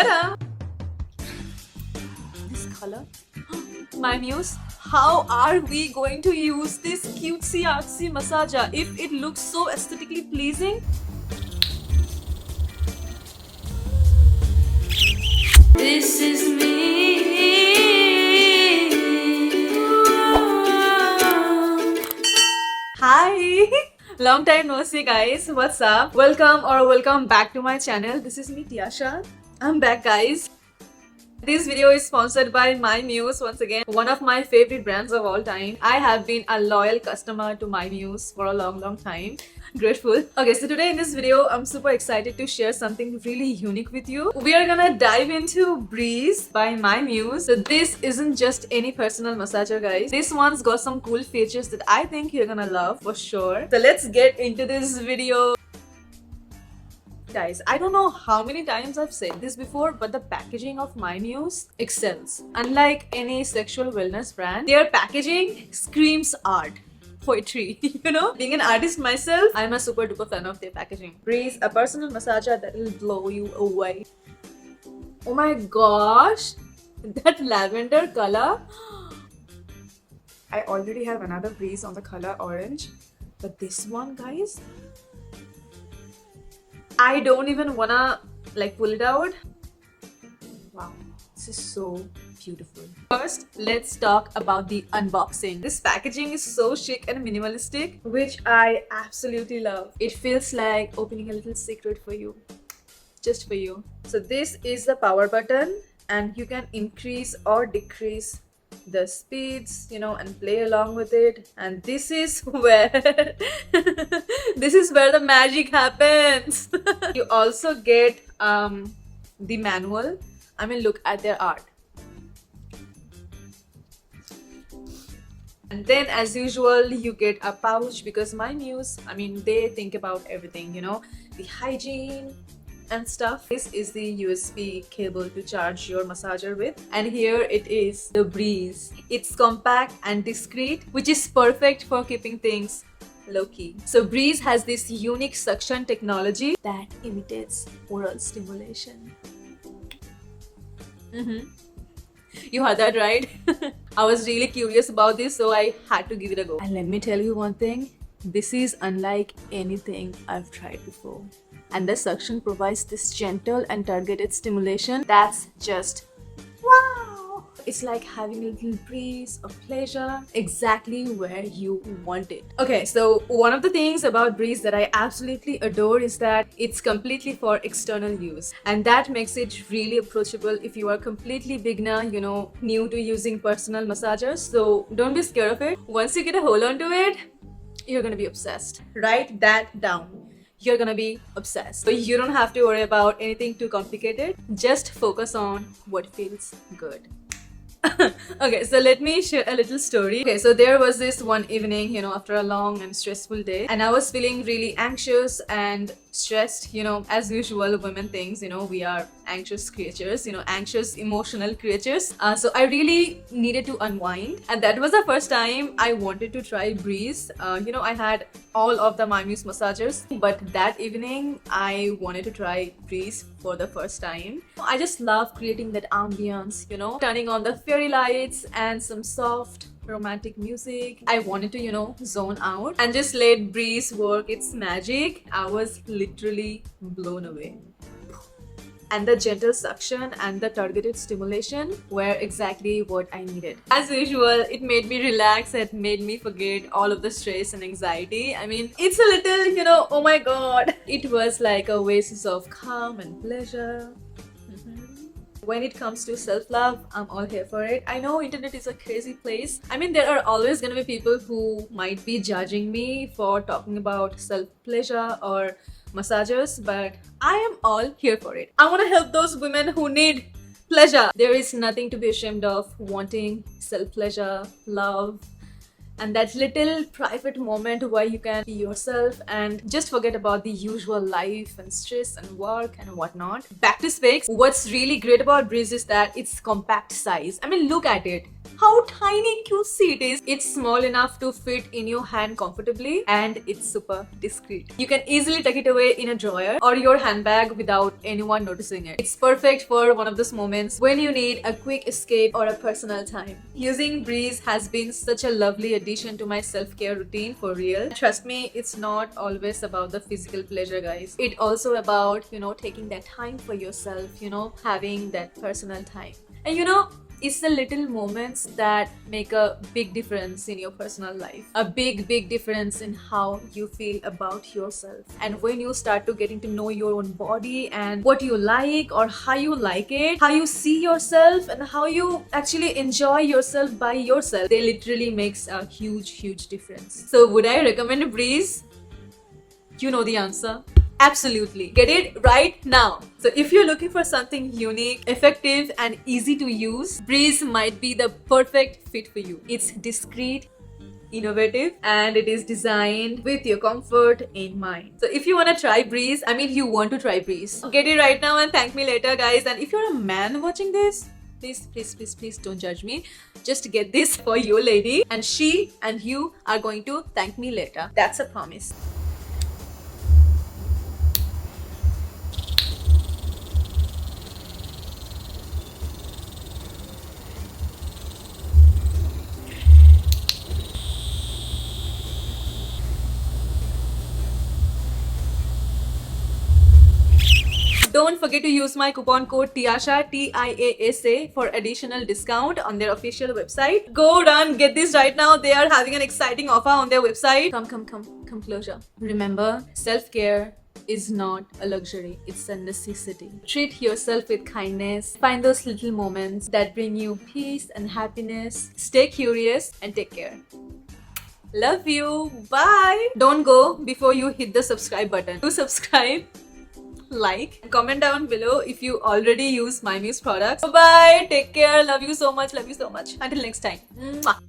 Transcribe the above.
Ta-da! This color. MyMuse, how are we going to use this cutesy artsy massager if it looks so aesthetically pleasing? This is me. Hi! Long time no see, guys. What's up? Welcome back to my channel. This is me, Tiasa. I'm back, guys. This video is sponsored by MyMuse once again, one of my favorite brands of all time. I have been a loyal customer to MyMuse for a long time. Grateful. Okay, so today in this video, I'm super excited to share something really unique with you. We are gonna dive into Breeze by MyMuse. So this isn't just any personal massager, guys. This one's got some cool features that I think you're gonna love for sure. So let's get into this video. Guys, I don't know how many times I've said this before, but the packaging of MyMuse excels. Unlike any sexual wellness brand, their packaging screams art. Poetry, you know? Being an artist myself, I'm a super duper fan of their packaging. Breeze, a personal massager that will blow you away. Oh my gosh, that lavender color. I already have another Breeze on the color orange, but this one, guys, I don't even wanna like pull it out. Wow, this is so beautiful. First, let's talk about the unboxing. This packaging is so chic and minimalistic, which I absolutely love. It feels like opening a little secret for you, just for you. So this is the power button, and you can increase or decrease the speeds, you know, and play along with it. And this is where this is where the magic happens. You also get the manual. I mean, look at their art. And then, as usual, you get a pouch because MyMuse, I mean, they think about everything, you know, the hygiene and stuff. This is the USB cable to charge your massager with, and here it is, the Breeze. It's compact and discreet, which is perfect for keeping things low-key. So Breeze has this unique suction technology that imitates oral stimulation. You heard that right? I was really curious about this, so I had to give it a go. And let me tell you one thing, this is unlike anything I've tried before. And the suction provides this gentle and targeted stimulation that's just wow! It's like having a little breeze of pleasure exactly where you want it. Okay, so one of the things about Breeze that I absolutely adore is that it's completely for external use. And that makes it really approachable if you are completely beginner, you know, new to using personal massagers. So don't be scared of it. Once you get a hold onto it, you're gonna be obsessed. Write that down. You're gonna be obsessed. So you don't have to worry about anything too complicated. Just focus on what feels good. Okay, so let me share a little story. Okay, so there was this one evening, you know, after a long and stressful day, and I was feeling really anxious and stressed, you know, as usual women things, you know, we are anxious creatures, you know, anxious emotional creatures. So I really needed to unwind, and that was the first time I wanted to try Breeze. You know, I had all of the MyMuse massagers, but that evening I wanted to try Breeze for the first time. I just love creating that ambience, you know, turning on the fairy lights and some soft romantic music. I wanted to, you know, zone out and just let Breeze work its magic. I was literally blown away. And the gentle suction and the targeted stimulation were exactly what I needed. As usual, it made me relax. It made me forget all of the stress and anxiety. I mean, it's a little, you know, oh my god. It was like a oasis of calm and pleasure. When it comes to self-love, I'm all here for it. I know internet is a crazy place. I mean, there are always gonna be people who might be judging me for talking about self-pleasure or massagers, but I am all here for it. I want to help those women who need pleasure. There is nothing to be ashamed of wanting self-pleasure, love, and that little private moment where you can be yourself and just forget about the usual life and stress and work and whatnot. Back to specs. What's really great about Breeze is that it's compact size. I mean, look at it. how tiny cutesy it is. It's small enough to fit in your hand comfortably and it's super discreet. You can easily tuck it away in a drawer or your handbag without anyone noticing it. It's perfect for one of those moments when you need a quick escape or a personal time. Using Breeze has been such a lovely addition to my self-care routine, for real. Trust me, it's not always about the physical pleasure, guys. It's also about, taking that time for yourself, having that personal time. And it's the little moments that make a big difference in your personal life. A big difference in how you feel about yourself. And when you start to getting to know your own body and what you like or how you like it, how you see yourself and how you actually enjoy yourself by yourself, they literally makes a huge difference. So would I recommend Breeze? You know the answer. Absolutely. Get it right now. So if you're looking for something unique, effective and easy to use, Breeze might be the perfect fit for you. It's discreet, innovative, and it is designed with your comfort in mind. So if you want to try Breeze, you want to try Breeze, get it right now and thank me later, guys. And if you're a man watching this, please don't judge me. Just get this for your lady and she and you are going to thank me later. That's a promise. Don't forget to use my coupon code Tiasa, Tiasa, for additional discount on their official website. Go run, get this right now. They are having an exciting offer on their website. Come closer. Remember, self-care is not a luxury, it's a necessity. Treat yourself with kindness. Find those little moments that bring you peace and happiness. Stay curious and take care. Love you. Bye. Don't go before you hit the subscribe button. Do subscribe, like, and comment down below if you already use MyMuse products. Bye bye. Take care. Love you so much. Until next time. Mwah.